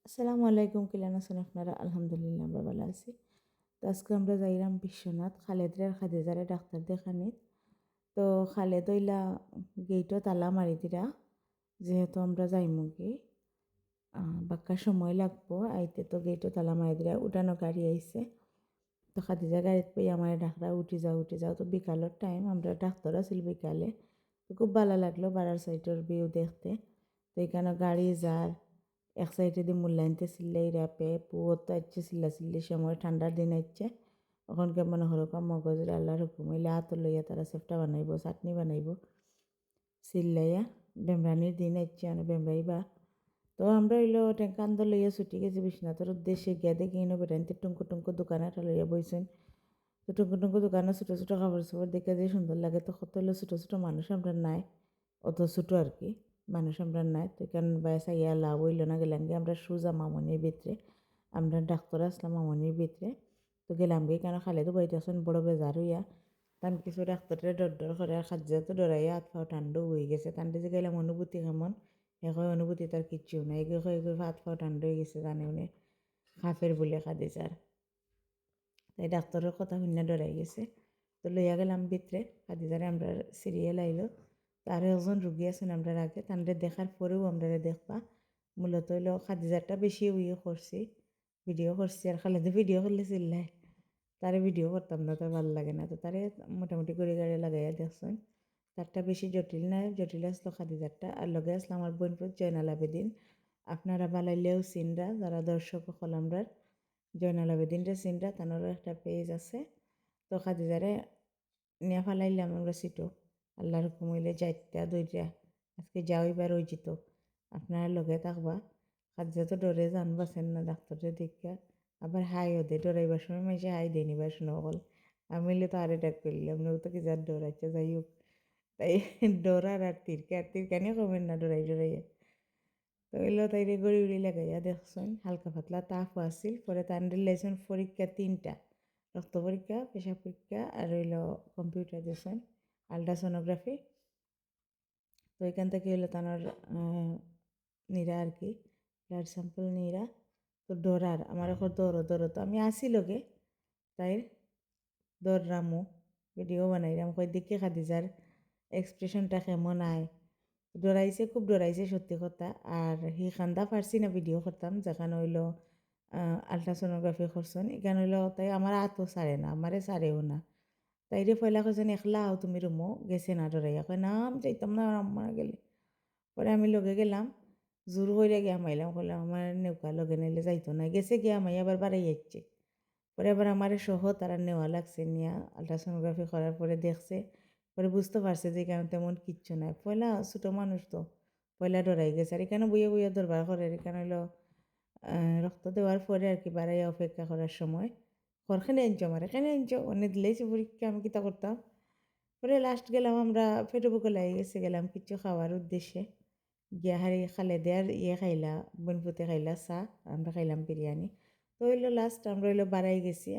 আসসালামু আলাইকুম, কিলান আছেন আপনারা? আলহামদুলিল্লাহ আমরা ভালো আছি। তো আজকে আমরা যাইলাম বিশ্বনাথ খালেদরে আর খাদিজারে ডাক্তার দেখানি। তো খালেদ হইলা গেটও তালা মারি দিরা, যেহেতু আমরা যাইমু কি বাক্কা সময় লাগবো আইতে, তো গেটও তালা মারি দিরা। উঠানো গাড়ি আইছে, তো খাদিজা গাড়িত পেয়ে আমার ডাক্তার উঠি যাও। তো বিকালের টাইম, আমরা ডাক্তার আছিল বিকালে। তো খুব ভালো লাগলো বাড়ার সাইডের ভিউ দেখতে। তো এখানে গাড়ি যার এক সাইডে দিয়ে মূল্যায়নতে চিল্লাই র্যাপে পুয়ো তো আইচ্ছে চিল্লি সময় ঠান্ডার দিন আইচ্ছে। ওখানকে মনে হলো মগজের আল্লাহর হুকুম হইলে হাত লইয়া তারা সেফটা বানাইব, চাটনি বানাইব চিল্লাইয়া। বেমরানির দিন আইচ্ছে মানে বেমরাইবা। তো আমরা হইলো কান্দ লইয়া ছুটি গেছি বিশ্বনাথের উদ্দেশ্যে। গিয়া দেখি বেড়াইতে টুঙ্কু টুঙ্কু দোকানে একটা লইয়া বইছেন। তো টুঙ্কু টুঙ্কু দোকানে ছোটো ছোটো কাপড় চোপড় দেখে যে সুন্দর লাগে। তো কত হলো ছোটো ছোটো মানুষ আমরা নাই, অত ছোটো আর কি মানুষ আমরা নাই। তো এখানে বাইসা ইয়া লাভ হইল না, গেলাম গিয়ে আমরা সুজা মামনির ভিতরে। আমরা ডাক্তার আসলাম মামনির ভিতরে। তো গেলাম গিয়ে কেন খালেদও বাড়িতে আসেন বড় বেজার হইয়া। তান কিছু ডাক্তারের ডর করে আর খাদ্যা তো ডরাইয়া হাত পাও ঠান্ডা হয়ে গেছে। তানতে যে গেলাম অনুভূতি কেমন, এখন অনুভূতি তার কিচ্ছু নাই। এগুলো হাত পাও ঠান্ডা হয়ে গেছে জানে উনি খাফের বলে খাদিজার। তাই ডাক্তারের কথা শুনে ডরাই গেছে। তো লইয়া গেলাম ভিতরে খাদিজারে। আমরা সিরিয়াল আইলো, তো আরও একজন রুগী আছেন আমরা আগে, তানরে দেখার পরেও আমরা দেখবা মূলত হইলো খাদিজারটা বেশি করছি, ভিডিও করছি। আর খালেদে ভিডিও করলে চিল্লায়, তারে ভিডিও করতাম না, তার ভালো লাগে না। তো তারে মোটামুটি করে গাড়ি লাগাইয়া দেখছেন। তারটা বেশি জটিল নাই, জটিল আসলো খাদিজারটা। আর লগে আসলো আমার বোনপুর জয়নাল আবেদিন। আপনারা বালাইলেও চিনরা, যারা দর্শক হল আমরার জয়নাল আবেদিনরে চিনরা, তানারও একটা পেজ আছে। তো খাদিজারে নিয়ে ফালাইলাম আমরা সিটো। আল্লাহর হুকুম হইলে যাইতা দইরা আজকে যাওইবার ওই যেত। আপনারা লগে থাকবা। খাদিজা তো ডরে জানবাছেন না ডাক্তারের দীক্ষা। আবার হাই ওদে ডরাইবার সময় মাইসে হাই দিয়ে নিবার শুনে অকল। আমি তো আরে ডাক করলাম না, ও তো কি যার ডরাইছে, যাই হোক। তাই ডরার আর তিরকানি কমেন না ডরাইয়া। তো এলো তাইরে গড়ি উড়ি লাগাইয়া দেখছেন। হালকা পাতলা তাপও আসিল। পরে তার লেছেন পরীক্ষা 3টা, রক্ত পরীক্ষা, পেশাব পরীক্ষা আর হইল কম্পিউটার দিয়েছেন, আলট্রাসোনোগ্রাফি। তো এখান থেকে হইলো তার নিরা আর কি, ব্লাড স্যাম্পল নিরা। তো ডরার আমার এখন দৌড়ো তো আমি আসি লগে তাই দৌড়রামো, ভিডিও বানাইলাম। কই দেখি খাদিজার এক্সপ্রেশনটা কেমন আয়। ডরাইছে, খুব ডরাইছে সত্যি কথা। আর হি খান্দা পারছি না ভিডিও করতাম, যেখানে হইলো আলট্রাসোনোগ্রাফি করছেন। এখানে হইলো তাই আমার হাতও সারে না, আমারে সারেও না। তাইরে পয়লা কইছেন একলা আও তুমি রুমো, গেছে না ডরাইয়া। কয় না আমি যাইতাম না, আম্মা গেলে। পরে আমি লগে গেলাম, জোর কইরা গিয়া মাইলাম, কইলাম আমার নেউকা লগে নাইলে যাইতো না। গেছে গিয়া মাই আবার বাড়াই যাচ্ছে। পরে আবার আমারে সহ তারা নেওয়া লাগছে, নিয়া আলট্রাসোনোগ্রাফি করার পরে দেখছে। পরে বুঝতে পারছে যে এখানে তেমন কিচ্ছু নাই। পয়লা ছোটো মানুষ তো পয়লা ডরাই গেছে। আর এখানে বইয়া বইয়া দরবার করে। এখানে হইলো রক্ত দেওয়ার পরে আর কি বাড়াইয়া অপেক্ষা করার সময় ঘরখানে আনছো আমার, এখানে আনছো অনেক দিলেইছে পরীক্ষা, আমি কিতা করতাম। পরে লাস্ট গেলাম আমরা, পেটে বুকে লাগে গেছে, গেলাম কিছু খাওয়ার উদ্দেশ্যে। গিয়া হারি খালেদে আর খাইলা, বনপুতে খাইলা চা, আমরা খাইলাম বিরিয়ানি। তো হইলো লাস্ট আমরা হইলো বাড়াই গেছি।